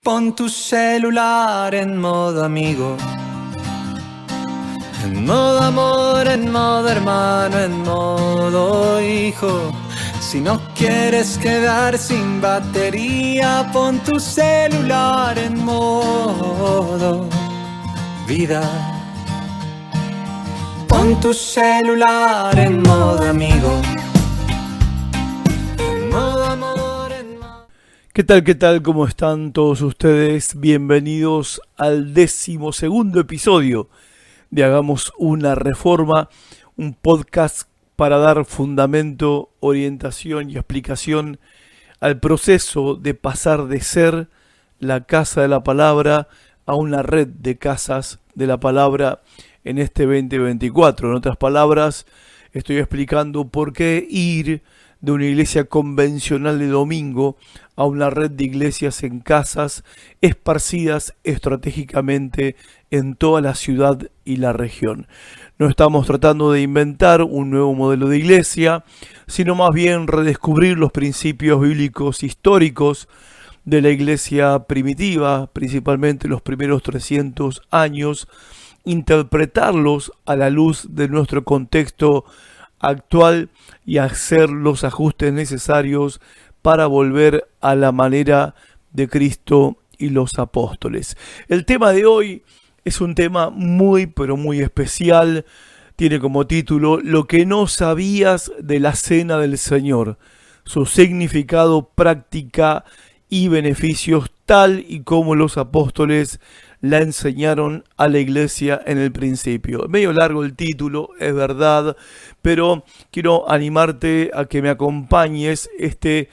Pon tu celular en modo amigo, en modo amor, en modo hermano, en modo hijo. Si no quieres quedar sin batería, pon tu celular en modo vida. Pon tu celular en modo amigo, en modo amor, en modo... ¿Qué tal? ¿Qué tal? ¿Cómo están todos ustedes? Bienvenidos al 12º episodio de Hagamos una Reforma, un podcast para dar fundamento, orientación y explicación al proceso de pasar de ser la casa de la palabra a una red de casas de la palabra en este 2024. En otras palabras, estoy explicando por qué ir de una iglesia convencional de domingo a una red de iglesias en casas esparcidas estratégicamente en toda la ciudad y la región. No estamos tratando de inventar un nuevo modelo de iglesia, sino más bien redescubrir los principios bíblicos históricos de la iglesia primitiva, principalmente los primeros 300 años, interpretarlos a la luz de nuestro contexto actual y hacer los ajustes necesarios para volver a la manera de Cristo y los apóstoles. El tema de hoy es un tema muy pero muy especial. Tiene como título Lo que no sabías de la Cena del Señor, su significado, práctica y beneficios tal y como los apóstoles la enseñaron a la iglesia en el principio. Medio largo el título, es verdad, pero quiero animarte a que me acompañes. Este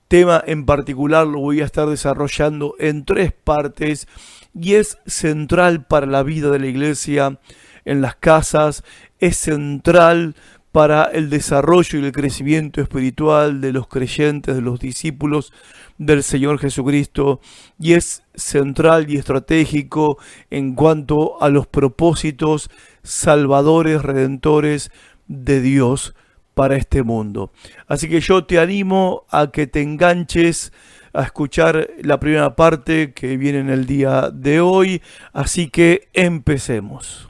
tema en particular lo voy a estar desarrollando en 3 partes y es central para la vida de la iglesia en las casas, es central para el desarrollo y el crecimiento espiritual de los creyentes, de los discípulos del Señor Jesucristo, y es central y estratégico en cuanto a los propósitos salvadores, redentores de Dios para este mundo. Así que yo te animo a que te enganches a escuchar la primera parte que viene en el día de hoy, así que empecemos.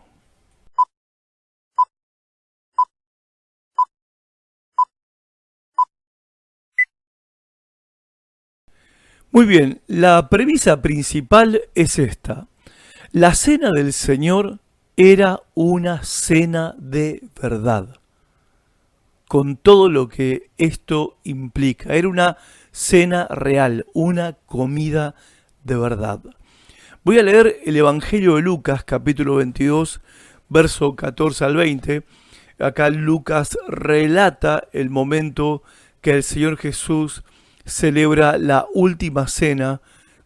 Muy bien, la premisa principal es esta. La cena del Señor era una cena de verdad, con todo lo que esto implica. Era una cena real, una comida de verdad. Voy a leer el Evangelio de Lucas, capítulo 22, verso 14 al 20. Acá Lucas relata el momento que el Señor Jesús celebra la última cena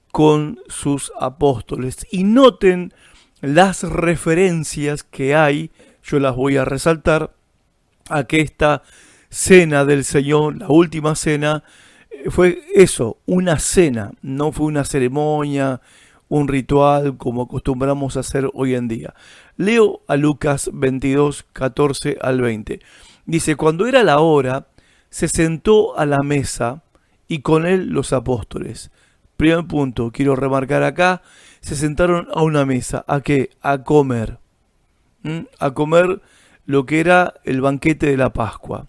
con sus apóstoles. Y noten las referencias que hay, yo las voy a resaltar, a que esta cena del Señor, la última cena, fue eso, una cena, no fue una ceremonia, un ritual como acostumbramos a hacer hoy en día. Leo a Lucas 22, 14 al 20. Dice, cuando era la hora, se sentó a la mesa y con él los apóstoles. Primer punto, quiero remarcar acá, se sentaron a una mesa. ¿A qué? A comer. A comer lo que era el banquete de la Pascua.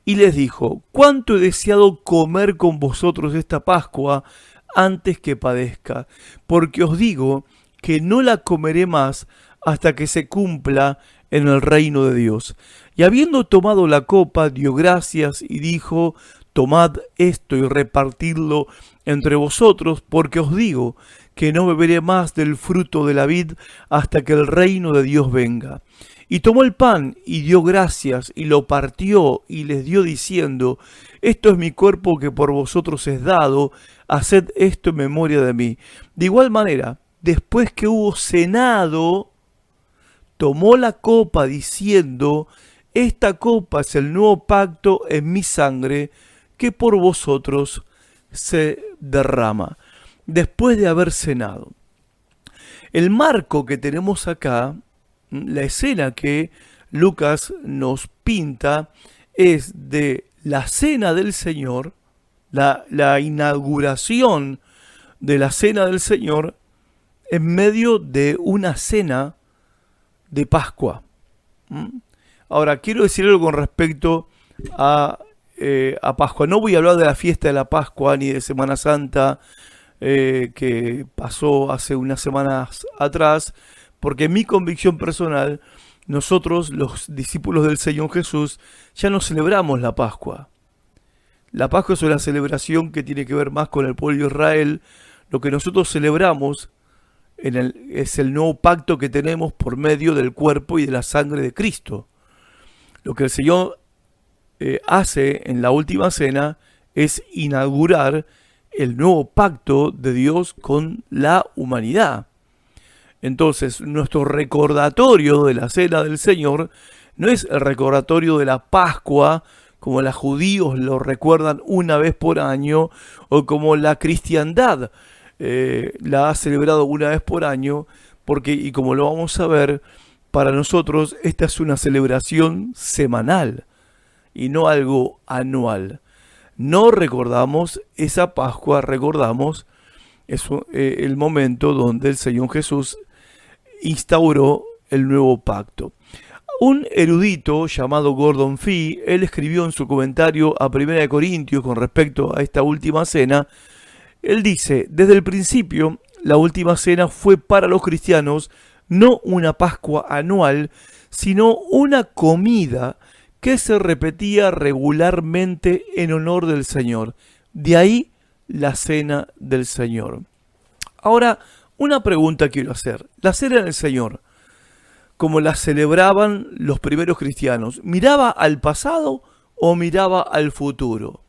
Y les dijo, ¿cuánto he deseado comer con vosotros esta Pascua antes que padezca? Porque os digo que no la comeré más hasta que se cumpla en el reino de Dios. Y habiendo tomado la copa, dio gracias y dijo, tomad esto y repartidlo entre vosotros, porque os digo que no beberé más del fruto de la vid hasta que el reino de Dios venga. Y tomó el pan y dio gracias y lo partió y les dio diciendo, esto es mi cuerpo que por vosotros es dado, haced esto en memoria de mí. De igual manera, después que hubo cenado, tomó la copa diciendo, esta copa es el nuevo pacto en mi sangre, que por vosotros se derrama. Después de haber cenado. El marco que tenemos acá, la escena que Lucas nos pinta, es de la cena del Señor, la inauguración de la cena del Señor en medio de una cena de Pascua. Ahora, quiero decir algo con respecto a Pascua. No voy a hablar de la fiesta de la Pascua ni de Semana Santa que pasó hace unas semanas atrás, porque en mi convicción personal, nosotros, los discípulos del Señor Jesús, ya no celebramos la Pascua. La Pascua es una celebración que tiene que ver más con el pueblo de Israel. Lo que nosotros celebramos es el nuevo pacto que tenemos por medio del cuerpo y de la sangre de Cristo. Lo que el Señor hace en la última cena es inaugurar el nuevo pacto de Dios con la humanidad. Entonces, nuestro recordatorio de la cena del Señor no es el recordatorio de la Pascua, como los judíos lo recuerdan una vez por año, o como la cristiandad la ha celebrado una vez por año, porque, y como lo vamos a ver, para nosotros esta es una celebración semanal y no algo anual. No recordamos esa Pascua, recordamos el momento donde el Señor Jesús instauró el nuevo pacto. Un erudito llamado Gordon Fee, él escribió en su comentario a 1 Corintios con respecto a esta última cena, él dice: desde el principio, la última cena fue para los cristianos no una Pascua anual, sino una comida que se repetía regularmente en honor del Señor. De ahí la cena del Señor. Ahora, una pregunta quiero hacer. La cena del Señor, como la celebraban los primeros cristianos, ¿miraba al pasado o miraba al futuro?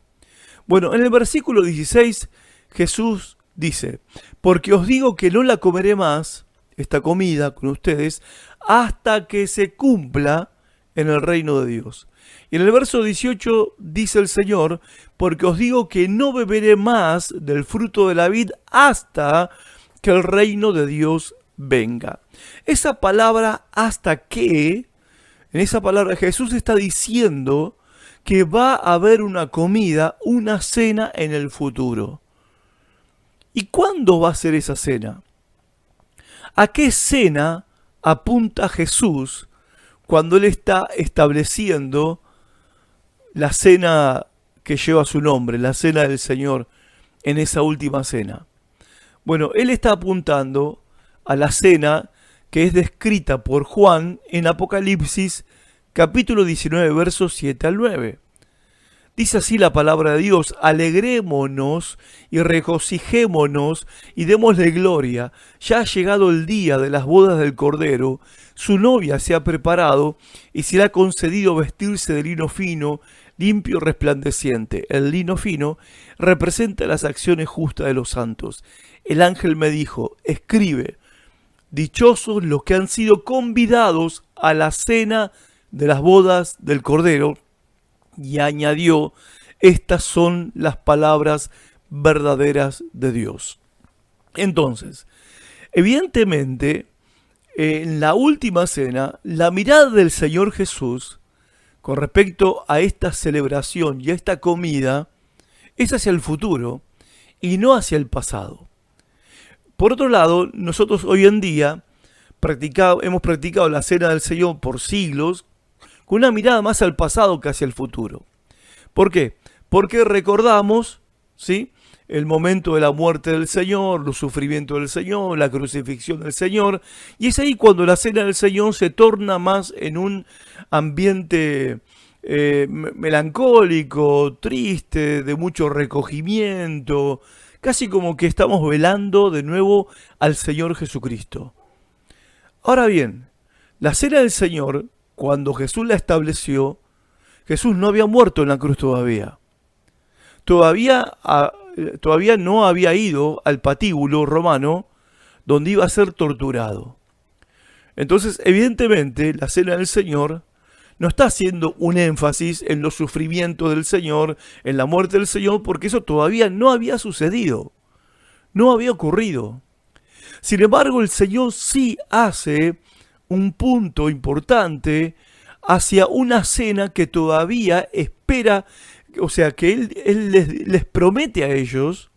Bueno, en el versículo 16, Jesús dice: porque os digo que no la comeré más, esta comida con ustedes, hasta que se cumpla en el reino de Dios. Y en el verso 18 dice el Señor: porque os digo que no beberé más del fruto de la vid hasta que el reino de Dios venga. Esa palabra hasta que, en esa palabra Jesús está diciendo que va a haber una comida, una cena en el futuro. ¿Y cuándo va a ser esa cena? ¿A qué cena apunta Jesús cuando Él está estableciendo la cena que lleva su nombre, la cena del Señor, en esa última cena? Bueno, Él está apuntando a la cena que es descrita por Juan en Apocalipsis capítulo 19, versos 7 al 9. Dice así la palabra de Dios: alegrémonos y regocijémonos y démosle gloria. Ya ha llegado el día de las bodas del Cordero. Su novia se ha preparado y se le ha concedido vestirse de lino fino, limpio y resplandeciente. El lino fino representa las acciones justas de los santos. El ángel me dijo: escribe, dichosos los que han sido convidados a la cena de las bodas del Cordero. Y añadió: estas son las palabras verdaderas de Dios. Entonces, evidentemente, en la última cena, la mirada del Señor Jesús con respecto a esta celebración y a esta comida es hacia el futuro y no hacia el pasado. Por otro lado, nosotros hoy en día hemos practicado la cena del Señor por siglos, con una mirada más al pasado que hacia el futuro. ¿Por qué? Porque recordamos, ¿sí?, el momento de la muerte del Señor, los sufrimientos del Señor, la crucifixión del Señor, y es ahí cuando la cena del Señor se torna más en un ambiente melancólico, triste, de mucho recogimiento, casi como que estamos velando de nuevo al Señor Jesucristo. Ahora bien, la cena del Señor, cuando Jesús la estableció, Jesús no había muerto en la cruz todavía. Todavía no había ido al patíbulo romano donde iba a ser torturado. Entonces, evidentemente, la cena del Señor no está haciendo un énfasis en los sufrimientos del Señor, en la muerte del Señor, porque eso todavía no había sucedido, no había ocurrido. Sin embargo, el Señor sí hace un punto importante hacia una cena que todavía espera, o sea, que Él les promete a ellos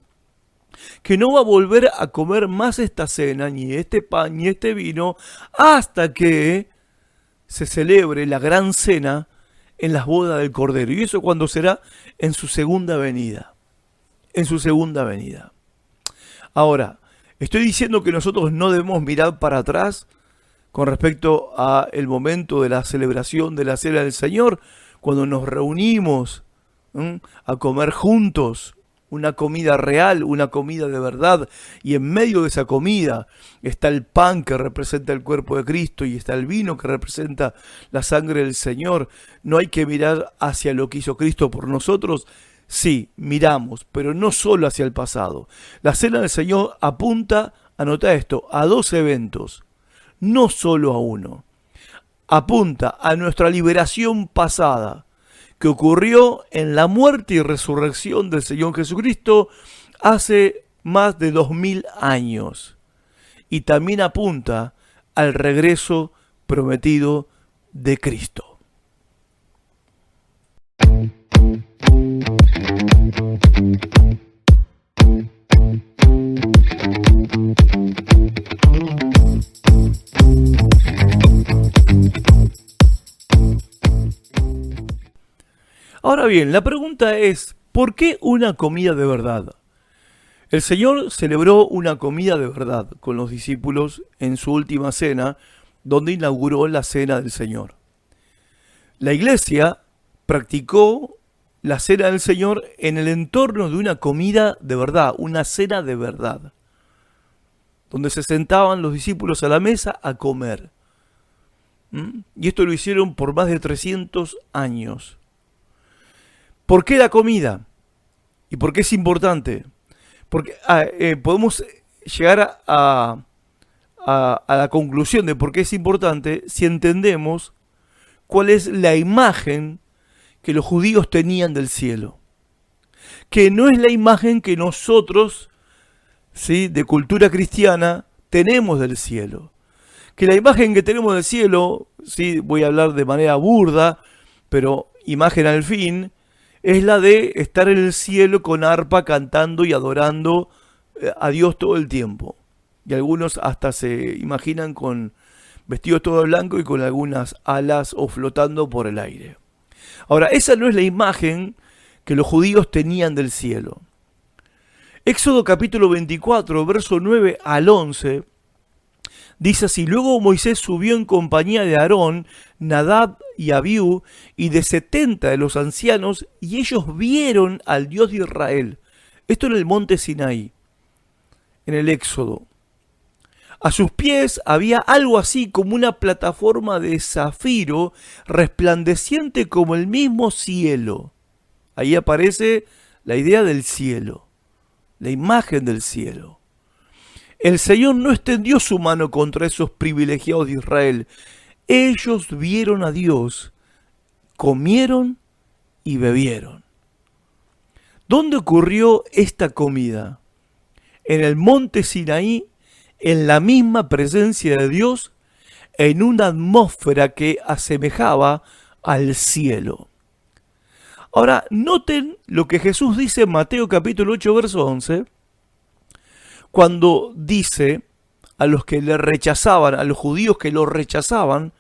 que no va a volver a comer más esta cena, ni este pan, ni este vino, hasta que se celebre la gran cena en las bodas del Cordero. ¿Y eso cuando será? En su segunda venida. En su segunda venida. Ahora, ¿estoy diciendo que nosotros no debemos mirar para atrás con respecto a el momento de la celebración de la Cena del Señor, cuando nos reunimos a comer juntos una comida real, una comida de verdad, y en medio de esa comida está el pan que representa el cuerpo de Cristo y está el vino que representa la sangre del Señor? ¿No hay que mirar hacia lo que hizo Cristo por nosotros? Sí, miramos, pero no solo hacia el pasado. La Cena del Señor apunta, anota esto, a dos eventos, no solo a uno. Apunta a nuestra liberación pasada, que ocurrió en la muerte y resurrección del Señor Jesucristo hace más de 2000 años. Y también apunta al regreso prometido de Cristo. Ahora bien, la pregunta es, ¿por qué una comida de verdad? El Señor celebró una comida de verdad con los discípulos en su última cena, donde inauguró la Cena del Señor. La Iglesia practicó la Cena del Señor en el entorno de una comida de verdad, una cena de verdad, donde se sentaban los discípulos a la mesa a comer. Y esto lo hicieron por más de 300 años. ¿Por qué la comida? ¿Y por qué es importante? Porque podemos llegar a la conclusión de por qué es importante si entendemos cuál es la imagen que los judíos tenían del cielo. Que no es la imagen que nosotros, ¿sí?, de cultura cristiana tenemos del cielo. Que la imagen que tenemos del cielo, ¿sí?, voy a hablar de manera burda, pero imagen al fin, es la de estar en el cielo con arpa cantando y adorando a Dios todo el tiempo. Y algunos hasta se imaginan con vestidos todo de blanco y con algunas alas o flotando por el aire. Ahora, esa no es la imagen que los judíos tenían del cielo. Éxodo capítulo 24, verso 9 al 11, dice así: luego Moisés subió en compañía de Aarón, Nadab y Abiú, y de 70 de los ancianos, y ellos vieron al Dios de Israel. Esto en el monte Sinaí, en el Éxodo. A sus pies había algo así como una plataforma de zafiro, resplandeciente como el mismo cielo. Ahí aparece la idea del cielo, la imagen del cielo. El Señor no extendió su mano contra esos privilegiados de Israel. Ellos vieron a Dios, comieron y bebieron. ¿Dónde ocurrió esta comida? En el monte Sinaí, en la misma presencia de Dios, en una atmósfera que asemejaba al cielo. Ahora, noten lo que Jesús dice en Mateo capítulo 8, verso 11, cuando dice a los que le rechazaban, a los judíos que lo rechazaban: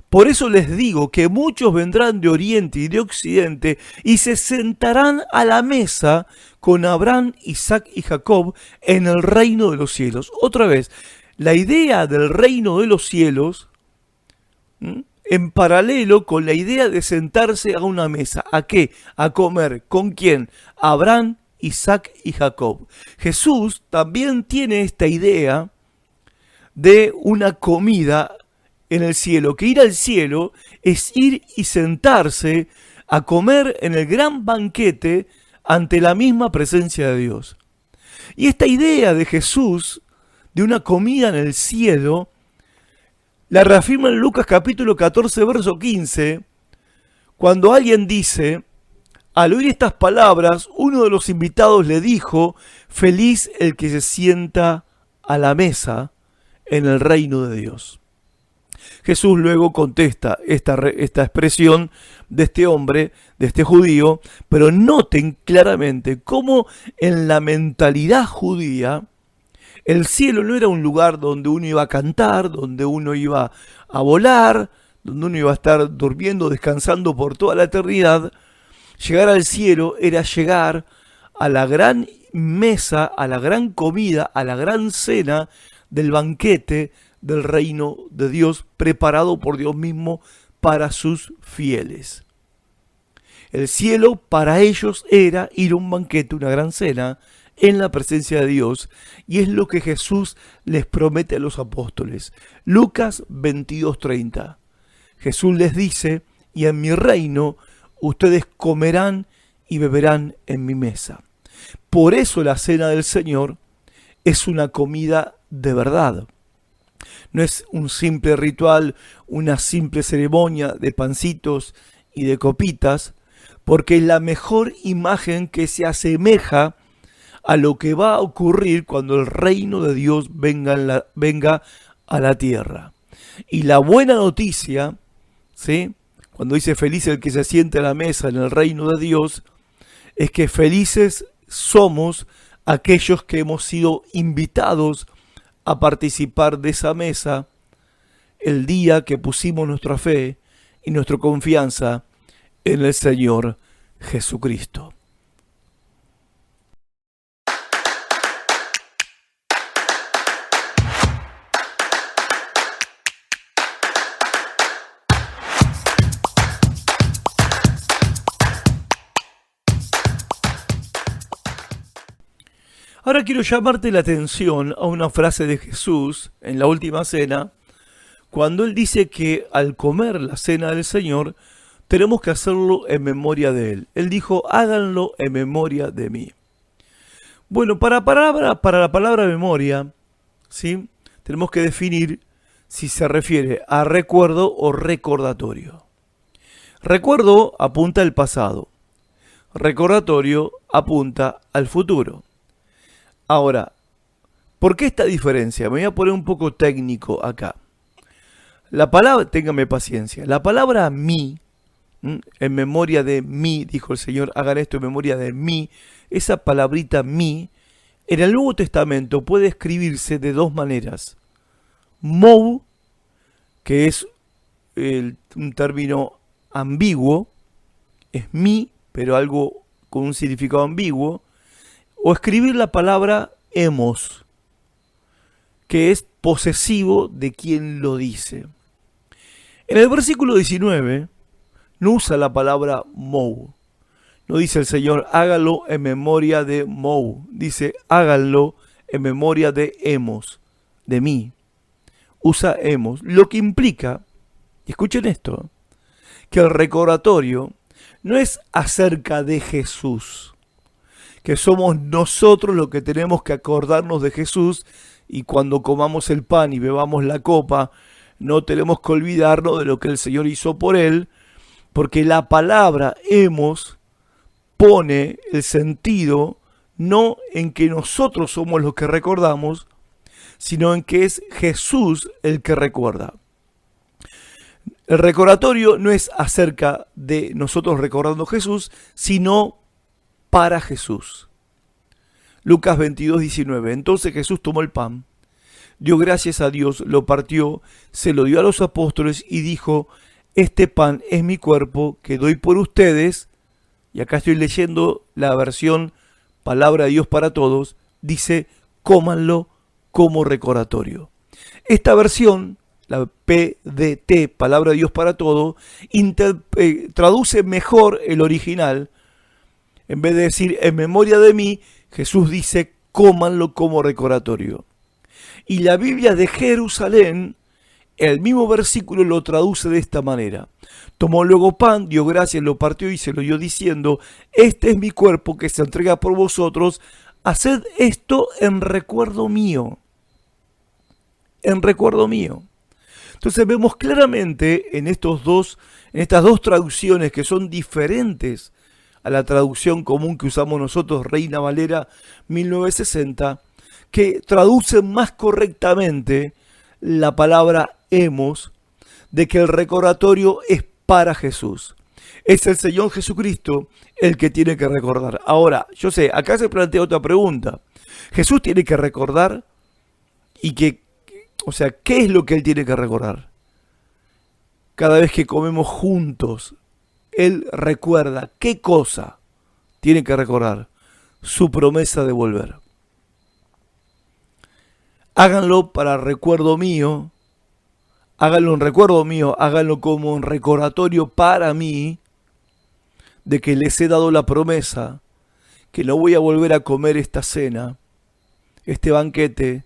por eso les digo que muchos vendrán de oriente y de occidente y se sentarán a la mesa con Abraham, Isaac y Jacob en el reino de los cielos. Otra vez, la idea del reino de los cielos en paralelo con la idea de sentarse a una mesa. ¿A qué? A comer. ¿Con quién? Abraham, Isaac y Jacob. Jesús también tiene esta idea de una comida en el cielo, que ir al cielo es ir y sentarse a comer en el gran banquete ante la misma presencia de Dios. Y esta idea de Jesús, de una comida en el cielo, la reafirma en Lucas capítulo 14, verso 15, cuando alguien dice: al oír estas palabras, uno de los invitados le dijo: feliz el que se sienta a la mesa en el reino de Dios. Jesús luego contesta esta expresión de este hombre, de este judío, pero noten claramente cómo en la mentalidad judía el cielo no era un lugar donde uno iba a cantar, donde uno iba a volar, donde uno iba a estar durmiendo, descansando por toda la eternidad. Llegar al cielo era llegar a la gran mesa, a la gran comida, a la gran cena del banquete del reino de Dios preparado por Dios mismo para sus fieles. El cielo para ellos era ir a un banquete, una gran cena en la presencia de Dios, y es lo que Jesús les promete a los apóstoles. Lucas 22:30. Jesús les dice: y en mi reino ustedes comerán y beberán en mi mesa. Por eso la cena del Señor es una comida de verdad. No es un simple ritual, una simple ceremonia de pancitos y de copitas, porque es la mejor imagen que se asemeja a lo que va a ocurrir cuando el reino de Dios venga a la tierra. Y la buena noticia, ¿sí?, cuando dice feliz el que se siente a la mesa en el reino de Dios, es que felices somos aquellos que hemos sido invitados a participar de esa mesa el día que pusimos nuestra fe y nuestra confianza en el Señor Jesucristo. Ahora quiero llamarte la atención a una frase de Jesús en la última cena, cuando Él dice que al comer la cena del Señor, tenemos que hacerlo en memoria de Él. Él dijo: háganlo en memoria de mí. Bueno, para la palabra memoria, ¿sí?, tenemos que definir si se refiere a recuerdo o recordatorio. Recuerdo apunta al pasado. Recordatorio apunta al futuro. Ahora, ¿por qué esta diferencia? Me voy a poner un poco técnico acá. La palabra, téngame paciencia, la palabra mí, en memoria de mí, dijo el Señor, hagan esto en memoria de mí. Esa palabrita mí, en el Nuevo Testamento puede escribirse de dos maneras. Mou, que es un término ambiguo, es mí, pero algo con un significado ambiguo. O escribir la palabra hemos, que es posesivo de quien lo dice. En el versículo 19 no usa la palabra mou. No dice el Señor: hágalo en memoria de mou. Dice: háganlo en memoria de hemos, de mí. Usa hemos, lo que implica, y escuchen esto, que el recordatorio no es acerca de Jesús, que somos nosotros los que tenemos que acordarnos de Jesús, y cuando comamos el pan y bebamos la copa, no tenemos que olvidarnos de lo que el Señor hizo por él, porque la palabra hemos pone el sentido no en que nosotros somos los que recordamos, sino en que es Jesús el que recuerda. El recordatorio no es acerca de nosotros recordando a Jesús, sino para Jesús. Lucas 22:19. Entonces Jesús tomó el pan, dio gracias a Dios, lo partió, se lo dio a los apóstoles y dijo: este pan es mi cuerpo que doy por ustedes. Y acá estoy leyendo la versión Palabra de Dios para Todos. Dice: cómanlo como recordatorio. Esta versión, la PDT, Palabra de Dios para Todos, traduce mejor el original. En vez de decir en memoria de mí, Jesús dice: cómanlo como recordatorio. Y la Biblia de Jerusalén, el mismo versículo lo traduce de esta manera: tomó luego pan, dio gracias, lo partió y se lo dio diciendo: este es mi cuerpo que se entrega por vosotros, haced esto en recuerdo mío. En recuerdo mío. Entonces vemos claramente en estas dos traducciones, que son diferentes a la traducción común que usamos nosotros, Reina Valera 1960, que traducen más correctamente la palabra hemos de que el recordatorio es para Jesús. Es el Señor Jesucristo el que tiene que recordar. Ahora, yo sé, acá se plantea otra pregunta. Jesús tiene que recordar ¿qué es lo que Él tiene que recordar? Cada vez que comemos juntos, Él recuerda qué cosa tiene que recordar: su promesa de volver. Háganlo para recuerdo mío, háganlo en recuerdo mío, háganlo como un recordatorio para mí de que les he dado la promesa que no voy a volver a comer esta cena, este banquete,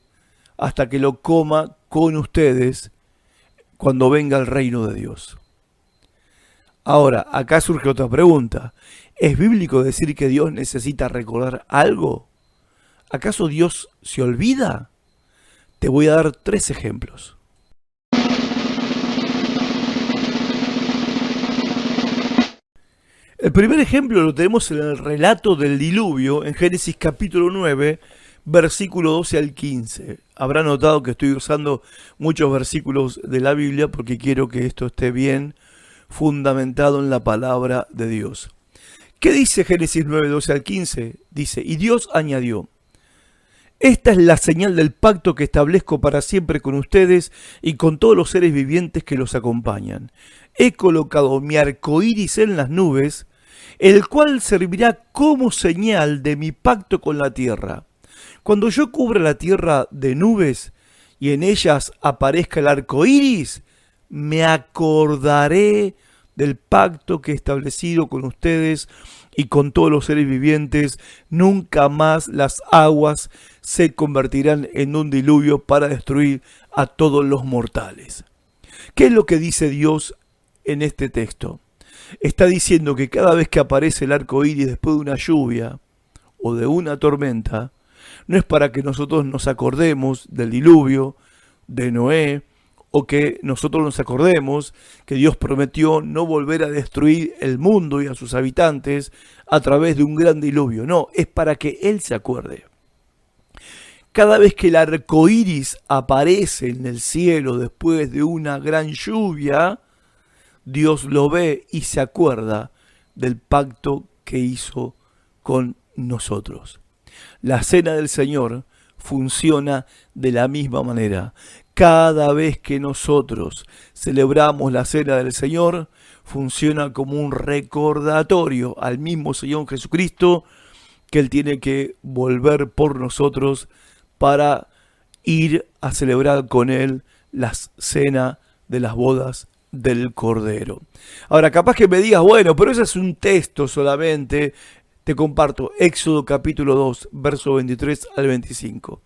hasta que lo coma con ustedes cuando venga el reino de Dios. Ahora, acá surge otra pregunta. ¿Es bíblico decir que Dios necesita recordar algo? ¿Acaso Dios se olvida? Te voy a dar 3 ejemplos. El primer ejemplo lo tenemos en el relato del diluvio, en Génesis capítulo 9, versículo 12 al 15. Habrá notado que estoy usando muchos versículos de la Biblia porque quiero que esto esté bien fundamentado en la palabra de Dios. ¿Qué dice Génesis 9, 12 al 15? Dice: y Dios añadió: esta es la señal del pacto que establezco para siempre con ustedes y con todos los seres vivientes que los acompañan. He colocado mi arco iris en las nubes, el cual servirá como señal de mi pacto con la tierra. Cuando yo cubra la tierra de nubes y en ellas aparezca el arco iris, me acordaré del pacto que he establecido con ustedes y con todos los seres vivientes. Nunca más las aguas se convertirán en un diluvio para destruir a todos los mortales. ¿Qué es lo que dice Dios en este texto? Está diciendo que cada vez que aparece el arco iris después de una lluvia o de una tormenta, no es para que nosotros nos acordemos del diluvio, de Noé, o que nosotros nos acordemos que Dios prometió no volver a destruir el mundo y a sus habitantes a través de un gran diluvio. No, es para que Él se acuerde. Cada vez que el arco iris aparece en el cielo después de una gran lluvia, Dios lo ve y se acuerda del pacto que hizo con nosotros. La cena del Señor funciona de la misma manera. Cada vez que nosotros celebramos la cena del Señor, funciona como un recordatorio al mismo Señor Jesucristo que Él tiene que volver por nosotros para ir a celebrar con Él la cena de las bodas del Cordero. Ahora, capaz que me digas: bueno, pero ese es un texto solamente. Te comparto Éxodo capítulo 2, verso 23 al 25.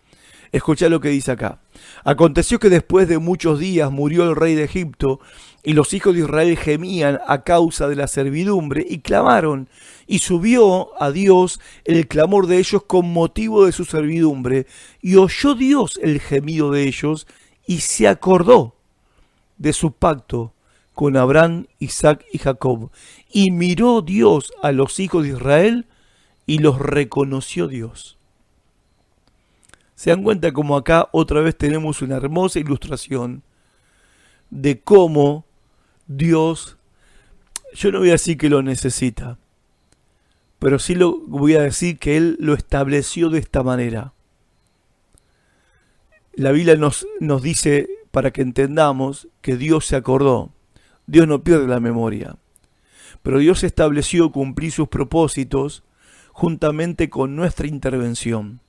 Escuchá lo que dice acá. Aconteció que después de muchos días murió el rey de Egipto, y los hijos de Israel gemían a causa de la servidumbre y clamaron, y subió a Dios el clamor de ellos con motivo de su servidumbre, y oyó Dios el gemido de ellos, y se acordó de su pacto con Abraham, Isaac y Jacob. Y miró Dios a los hijos de Israel y los reconoció Dios. Se dan cuenta como acá otra vez tenemos una hermosa ilustración de cómo Dios, yo no voy a decir que lo necesita, pero sí lo voy a decir que Él lo estableció de esta manera. La Biblia nos dice, para que entendamos, que Dios se acordó. Dios no pierde la memoria, pero Dios estableció cumplir sus propósitos juntamente con nuestra intervención.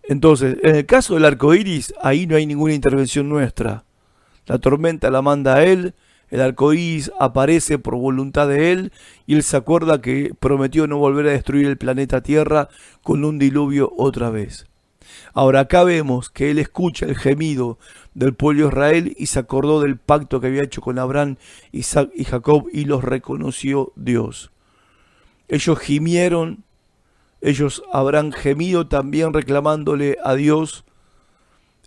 Entonces, en el caso del arco iris, ahí no hay ninguna intervención nuestra. La tormenta la manda Él, el arco iris aparece por voluntad de Él, y Él se acuerda que prometió no volver a destruir el planeta Tierra con un diluvio otra vez. Ahora acá vemos que Él escucha el gemido del pueblo de Israel y se acordó del pacto que había hecho con Abraham, Isaac y Jacob, y los reconoció Dios. Ellos gimieron, ellos habrán gemido también reclamándole a Dios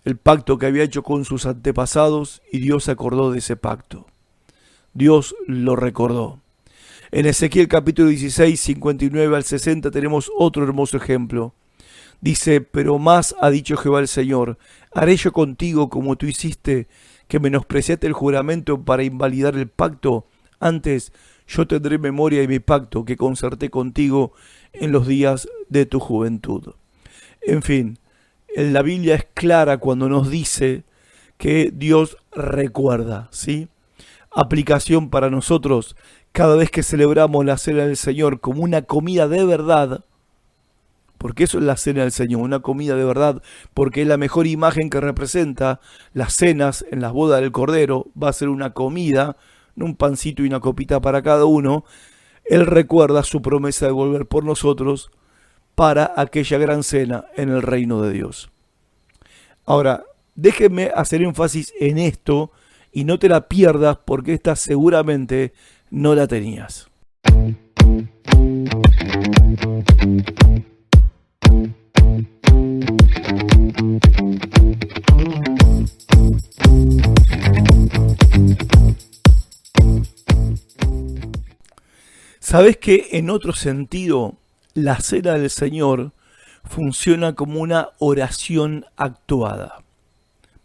el pacto que había hecho con sus antepasados, y Dios se acordó de ese pacto. Dios lo recordó. En Ezequiel capítulo 16, 59 al 60 tenemos otro hermoso ejemplo. Dice: pero más ha dicho Jehová el Señor: haré yo contigo como tú hiciste, que menospreciaste el juramento para invalidar el pacto. Antes, yo tendré memoria de mi pacto que concerté contigo en los días de tu juventud. En fin, la Biblia es clara cuando nos dice que Dios recuerda, ¿sí? Aplicación para nosotros cada vez que celebramos la cena del Señor como una comida de verdad, porque eso es la cena del Señor, una comida de verdad, porque es la mejor imagen que representa las cenas en las bodas del Cordero. Va a ser una comida, no un pancito y una copita para cada uno. Él recuerda su promesa de volver por nosotros para aquella gran cena en el reino de Dios. Ahora, déjenme hacer énfasis en esto y no te la pierdas, porque esta seguramente no la tenías. ¿Sabes que en otro sentido la cena del Señor funciona como una oración actuada?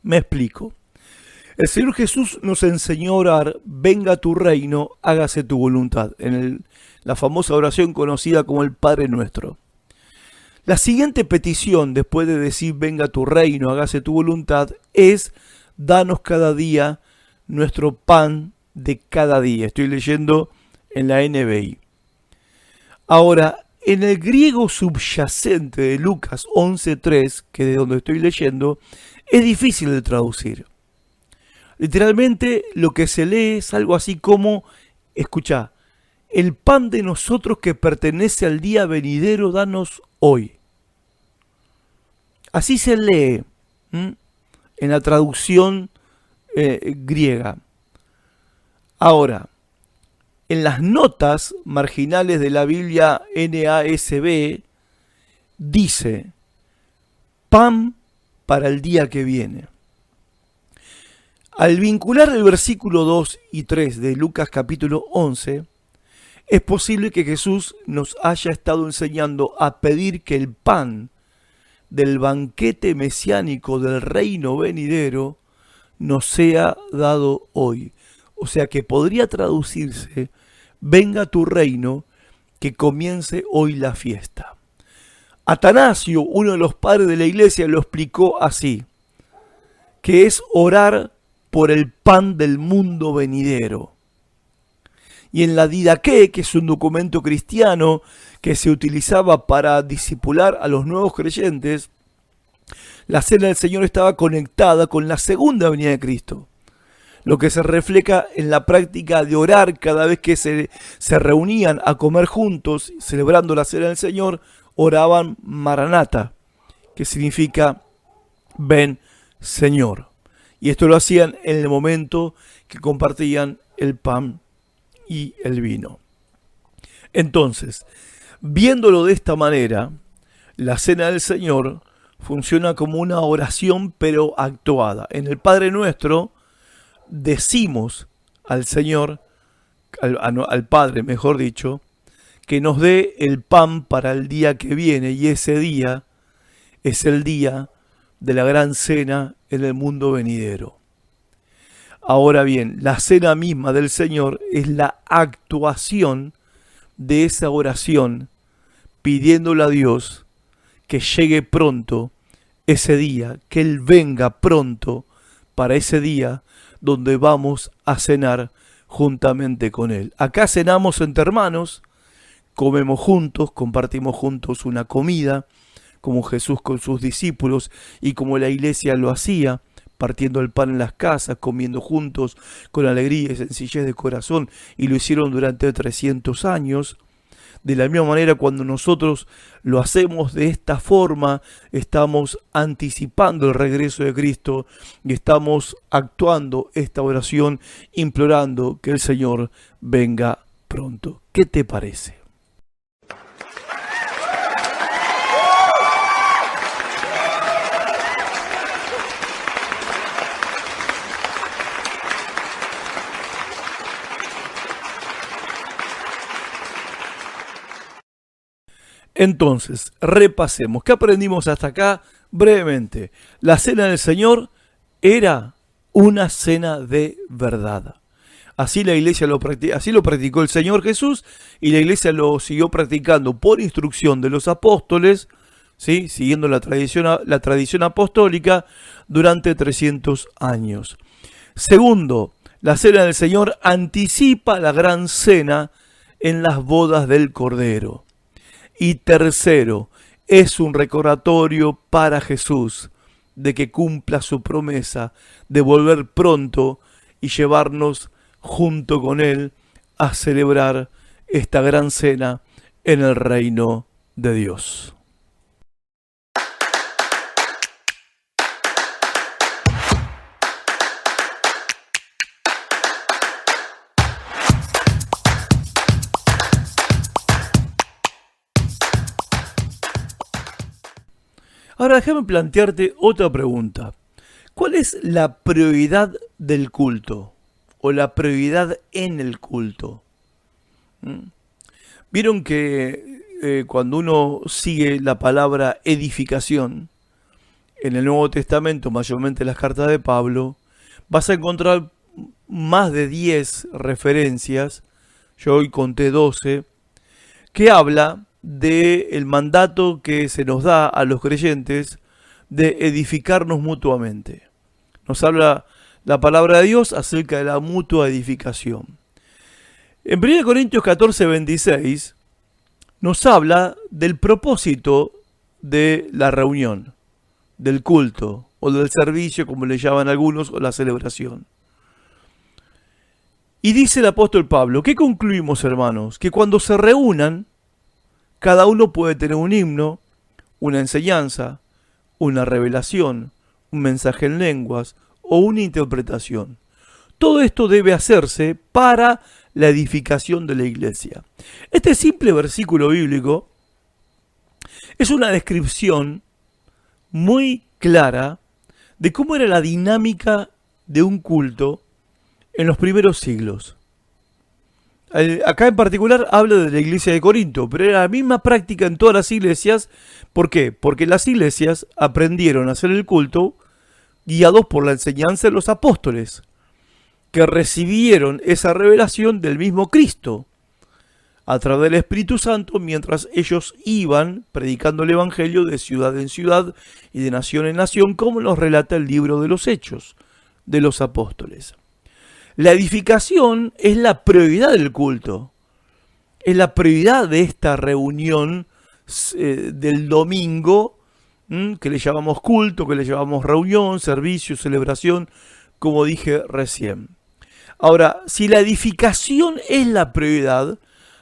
Me explico. El Señor Jesús nos enseñó a orar: venga tu reino, hágase tu voluntad, en la famosa oración conocida como el Padre Nuestro. La siguiente petición, después de decir venga tu reino, hágase tu voluntad, es: danos cada día nuestro pan de cada día. Estoy leyendo en la NBI. Ahora, en el griego subyacente de Lucas 11:3, que es de donde estoy leyendo, es difícil de traducir. Literalmente lo que se lee es algo así como, escucha, el pan de nosotros que pertenece al día venidero, danos hoy. Así se lee en la traducción griega. Ahora, en las notas marginales de la Biblia NASB dice pan para el día que viene. Al vincular el versículo 2 y 3 de Lucas capítulo 11, es posible que Jesús nos haya estado enseñando a pedir que el pan del banquete mesiánico del reino venidero nos sea dado hoy. O sea que podría traducirse: venga tu reino, que comience hoy la fiesta. Atanasio, uno de los padres de la iglesia, lo explicó así, que es orar por el pan del mundo venidero. Y en la Didaqué, que es un documento cristiano que se utilizaba para discipular a los nuevos creyentes, la cena del Señor estaba conectada con la segunda venida de Cristo, lo que se refleja en la práctica de orar cada vez que se reunían a comer juntos, celebrando la cena del Señor. Oraban Maranata, que significa ven Señor. Y esto lo hacían en el momento que compartían el pan y el vino. Entonces, viéndolo de esta manera, la cena del Señor funciona como una oración pero actuada. En el Padre Nuestro decimos al Señor, al Padre mejor dicho, que nos dé el pan para el día que viene, y ese día es el día de la gran cena en el mundo venidero. Ahora bien, la cena misma del Señor es la actuación de esa oración, pidiéndole a Dios que llegue pronto ese día, que Él venga pronto para ese día donde vamos a cenar juntamente con Él. Acá cenamos entre hermanos, comemos juntos, compartimos juntos una comida, como Jesús con sus discípulos y como la iglesia lo hacía, partiendo el pan en las casas, comiendo juntos con alegría y sencillez de corazón, y lo hicieron durante 300 años. De la misma manera, cuando nosotros lo hacemos de esta forma, estamos anticipando el regreso de Cristo y estamos actuando esta oración, implorando que el Señor venga pronto. ¿Qué te parece? Entonces, repasemos. ¿Qué aprendimos hasta acá? Brevemente, la cena del Señor era una cena de verdad. Así la iglesia así lo practicó el Señor Jesús, y la iglesia lo siguió practicando por instrucción de los apóstoles, ¿sí? Siguiendo la tradición apostólica durante 300 años. Segundo, la cena del Señor anticipa la gran cena en las bodas del Cordero. Y tercero, es un recordatorio para Jesús de que cumpla su promesa de volver pronto y llevarnos junto con Él a celebrar esta gran cena en el reino de Dios. Ahora déjame plantearte otra pregunta. ¿Cuál es la prioridad del culto? ¿O la prioridad en el culto? Vieron que cuando uno sigue la palabra edificación, en el Nuevo Testamento, mayormente en las cartas de Pablo, vas a encontrar más de 10 referencias, yo hoy conté 12, que habla del mandato que se nos da a los creyentes de edificarnos mutuamente. Nos habla la palabra de Dios acerca de la mutua edificación. En 1 Corintios 14, 26 nos habla del propósito de la reunión, del culto o del servicio, como le llaman algunos, o la celebración. Y dice el apóstol Pablo, ¿qué concluimos, hermanos? Que cuando se reúnan, cada uno puede tener un himno, una enseñanza, una revelación, un mensaje en lenguas o una interpretación. Todo esto debe hacerse para la edificación de la iglesia. Este simple versículo bíblico es una descripción muy clara de cómo era la dinámica de un culto en los primeros siglos. Acá en particular hablo de la iglesia de Corinto, pero era la misma práctica en todas las iglesias. ¿Por qué? Porque las iglesias aprendieron a hacer el culto guiados por la enseñanza de los apóstoles, que recibieron esa revelación del mismo Cristo a través del Espíritu Santo mientras ellos iban predicando el Evangelio de ciudad en ciudad y de nación en nación, como nos relata el libro de los Hechos de los Apóstoles. La edificación es la prioridad del culto, es la prioridad de esta reunión del domingo, que le llamamos culto, que le llamamos reunión, servicio, celebración, como dije recién. Ahora, si la edificación es la prioridad,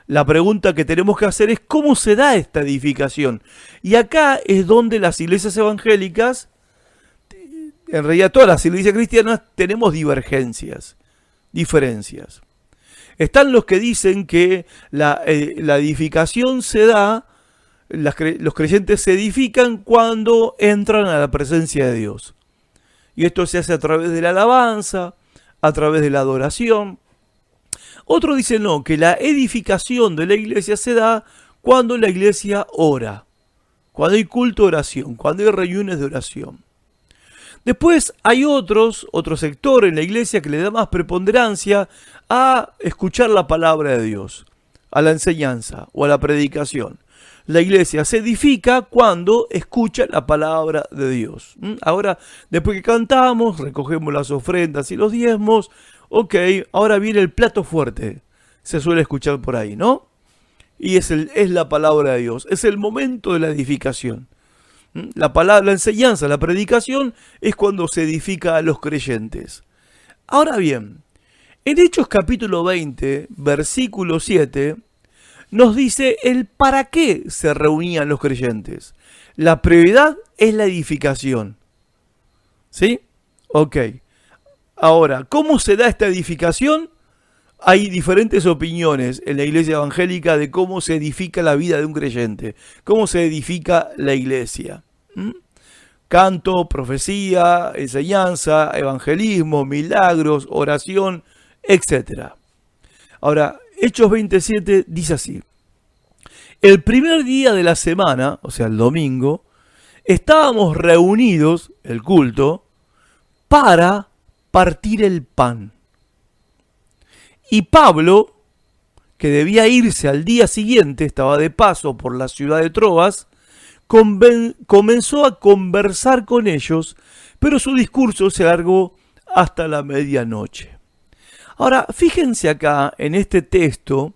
la pregunta que tenemos que hacer es ¿cómo se da esta edificación? Y acá es donde las iglesias evangélicas, en realidad todas las iglesias cristianas, tenemos diferencias. Están los que dicen que la edificación se da, los creyentes se edifican cuando entran a la presencia de Dios. Y esto se hace a través de la alabanza, a través de la adoración. Otros dicen no, que la edificación de la iglesia se da cuando la iglesia ora, cuando hay culto de oración, cuando hay reuniones de oración. Después hay otro sector en la iglesia que le da más preponderancia a escuchar la palabra de Dios, a la enseñanza o a la predicación. La iglesia se edifica cuando escucha la palabra de Dios. Ahora, después que cantamos, recogemos las ofrendas y los diezmos, ok, ahora viene el plato fuerte. Se suele escuchar por ahí, ¿no? Y es la palabra de Dios. Es el momento de la edificación. La enseñanza, la predicación es cuando se edifica a los creyentes. Ahora bien, en Hechos capítulo 20, versículo 7, nos dice el para qué se reunían los creyentes. La prioridad es la edificación. ¿Sí? Ok. Ahora, ¿cómo se da esta edificación? Hay diferentes opiniones en la iglesia evangélica de cómo se edifica la vida de un creyente, cómo se edifica la iglesia. Canto, profecía, enseñanza, evangelismo, milagros, oración, etc. Ahora, Hechos 27 dice así: el primer día de la semana, o sea, el domingo, estábamos reunidos, el culto, para partir el pan. Y Pablo, que debía irse al día siguiente, estaba de paso por la ciudad de Troas, comenzó a conversar con ellos, pero su discurso se alargó hasta la medianoche. Ahora, fíjense acá en este texto,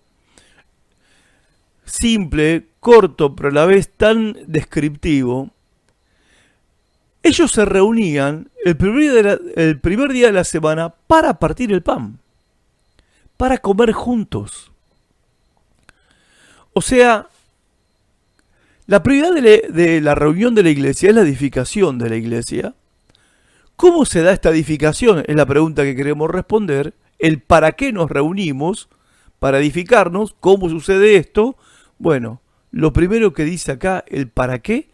simple, corto, pero a la vez tan descriptivo. Ellos se reunían el primer día de la semana para partir el pan, para comer juntos. O sea, la prioridad de la reunión de la iglesia es la edificación de la iglesia. ¿Cómo se da esta edificación? Es la pregunta que queremos responder. El para qué nos reunimos, para edificarnos. ¿Cómo sucede esto? Bueno, lo primero que dice acá, el para qué,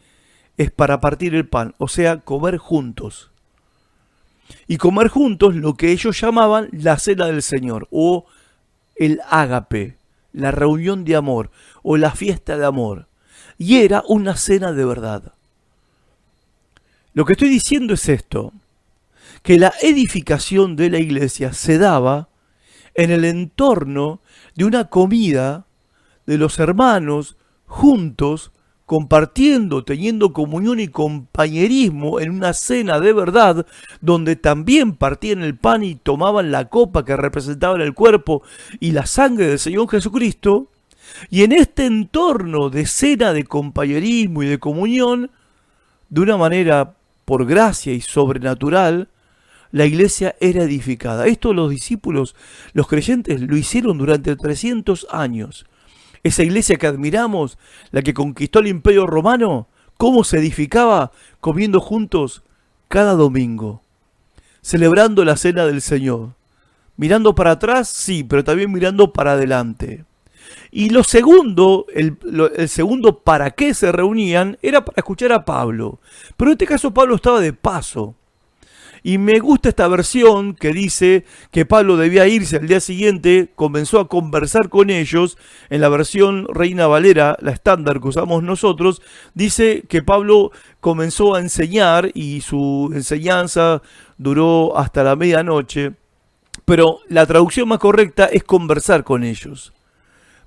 es para partir el pan, o sea, comer juntos. Y comer juntos lo que ellos llamaban la cena del Señor, o el ágape, la reunión de amor, o la fiesta de amor. Y era una cena de verdad. Lo que estoy diciendo es esto, que la edificación de la iglesia se daba en el entorno de una comida de los hermanos juntos, compartiendo, teniendo comunión y compañerismo en una cena de verdad, donde también partían el pan y tomaban la copa que representaban el cuerpo y la sangre del Señor Jesucristo. Y en este entorno de cena de compañerismo y de comunión, de una manera por gracia y sobrenatural, la iglesia era edificada. Esto los discípulos, los creyentes, lo hicieron durante 300 años. Esa iglesia que admiramos, la que conquistó el Imperio Romano, ¿cómo se edificaba? Comiendo juntos cada domingo, celebrando la cena del Señor. Mirando para atrás, sí, pero también mirando para adelante. Y lo segundo, el segundo para qué se reunían, era para escuchar a Pablo. Pero en este caso Pablo estaba de paso. Y me gusta esta versión que dice que Pablo debía irse al día siguiente, comenzó a conversar con ellos. En la versión Reina Valera, la estándar que usamos nosotros, dice que Pablo comenzó a enseñar y su enseñanza duró hasta la medianoche. Pero la traducción más correcta es conversar con ellos.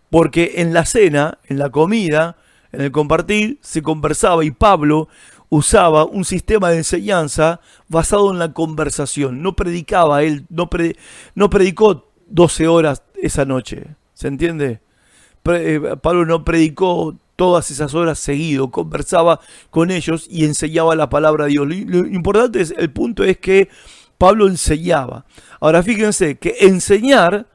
Porque en la cena, en la comida, en el compartir, se conversaba y Pablo usaba un sistema de enseñanza basado en la conversación. No predicaba, él no predicó 12 horas esa noche. ¿Se entiende? Pablo no predicó todas esas horas seguido, conversaba con ellos y enseñaba la palabra de Dios. Lo importante es, el punto es que Pablo enseñaba. Ahora fíjense que enseñar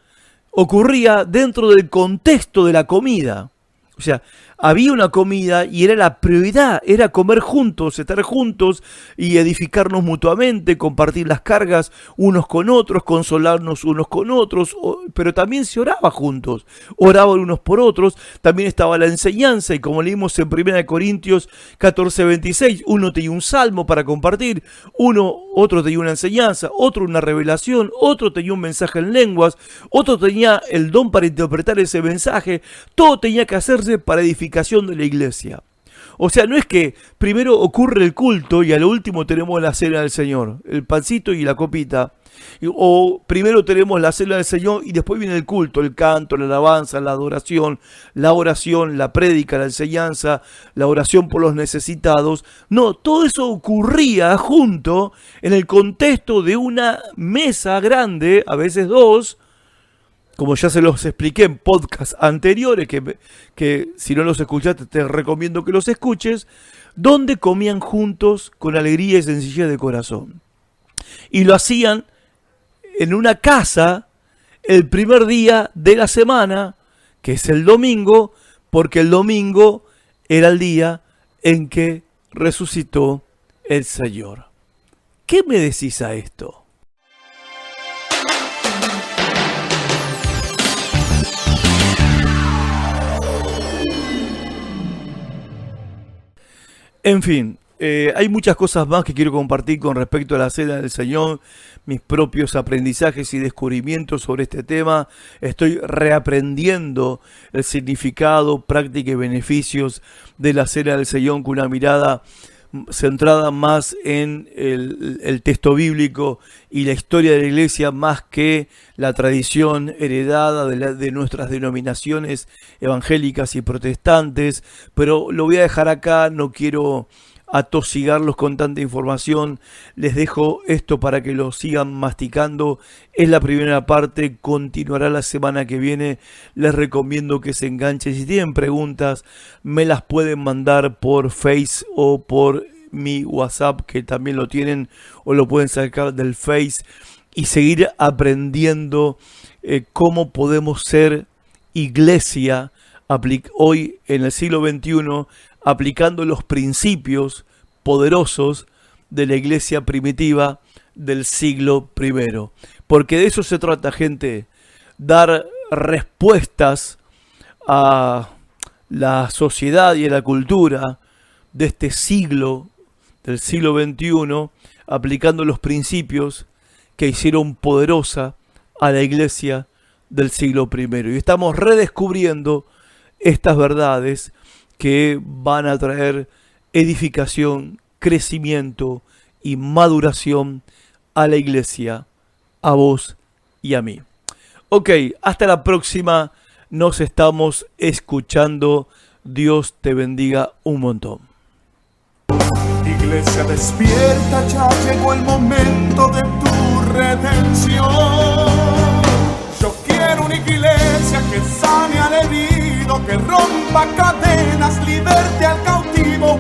ocurría dentro del contexto de la comida. O sea, había una comida y era la prioridad, era comer juntos, estar juntos y edificarnos mutuamente, compartir las cargas unos con otros, consolarnos unos con otros, pero también se oraba juntos, oraban unos por otros, también estaba la enseñanza y como leímos en 1 Corintios 14:26, uno tenía un salmo para compartir, otro tenía una enseñanza, otro una revelación, otro tenía un mensaje en lenguas, otro tenía el don para interpretar ese mensaje, todo tenía que hacerse para edificación de la iglesia. O sea, no es que primero ocurre el culto y a lo último tenemos la cena del Señor, el pancito y la copita. O primero tenemos la cena del Señor y después viene el culto, el canto, la alabanza, la adoración, la oración, la prédica, la enseñanza, la oración por los necesitados. No, todo eso ocurría junto en el contexto de una mesa grande, a veces dos, como ya se los expliqué en podcasts anteriores, que si no los escuchaste te recomiendo que los escuches, donde comían juntos con alegría y sencillez de corazón. Y lo hacían en una casa el primer día de la semana, que es el domingo, porque el domingo era el día en que resucitó el Señor. ¿Qué me decís a esto? En fin, hay muchas cosas más que quiero compartir con respecto a la cena del Señor, mis propios aprendizajes y descubrimientos sobre este tema. Estoy reaprendiendo el significado, práctica y beneficios de la cena del Señor con una mirada centrada más en el texto bíblico y la historia de la iglesia, más que la tradición heredada de nuestras denominaciones evangélicas y protestantes. Pero lo voy a dejar acá, no quiero atosigarlos con tanta información, les dejo esto para que lo sigan masticando. Es la primera parte, continuará la semana que viene. Les recomiendo que se enganchen. Si tienen preguntas, me las pueden mandar por Face o por mi WhatsApp, que también lo tienen, o lo pueden sacar del Face, y seguir aprendiendo cómo podemos ser iglesia hoy en el siglo XXI, aplicando los principios poderosos de la iglesia primitiva del siglo I. Porque de eso se trata, gente, dar respuestas a la sociedad y a la cultura de este siglo, del siglo XXI, aplicando los principios que hicieron poderosa a la iglesia del siglo I. Y estamos redescubriendo estas verdades que van a traer edificación, crecimiento y maduración a la iglesia, a vos y a mí. Ok, hasta la próxima. Nos estamos escuchando. Dios te bendiga un montón. Iglesia despierta, ya llegó el momento de tu redención. Yo quiero una iglesia que sane al herido, que rompa cadenas, liberte al cautivo,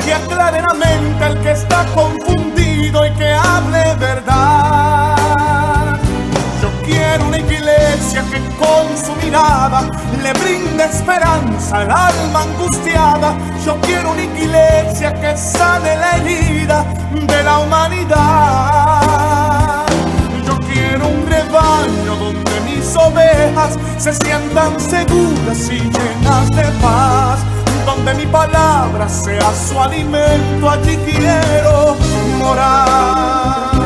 que aclare la mente al que está confundido y que hable verdad. Yo quiero una iglesia que con su mirada le brinde esperanza al alma angustiada. Yo quiero una iglesia que sane la herida de la humanidad. Yo quiero un rebaño donde mis ovejas se sientan seguras y llenas de paz, donde mi palabra sea su alimento, allí quiero morar.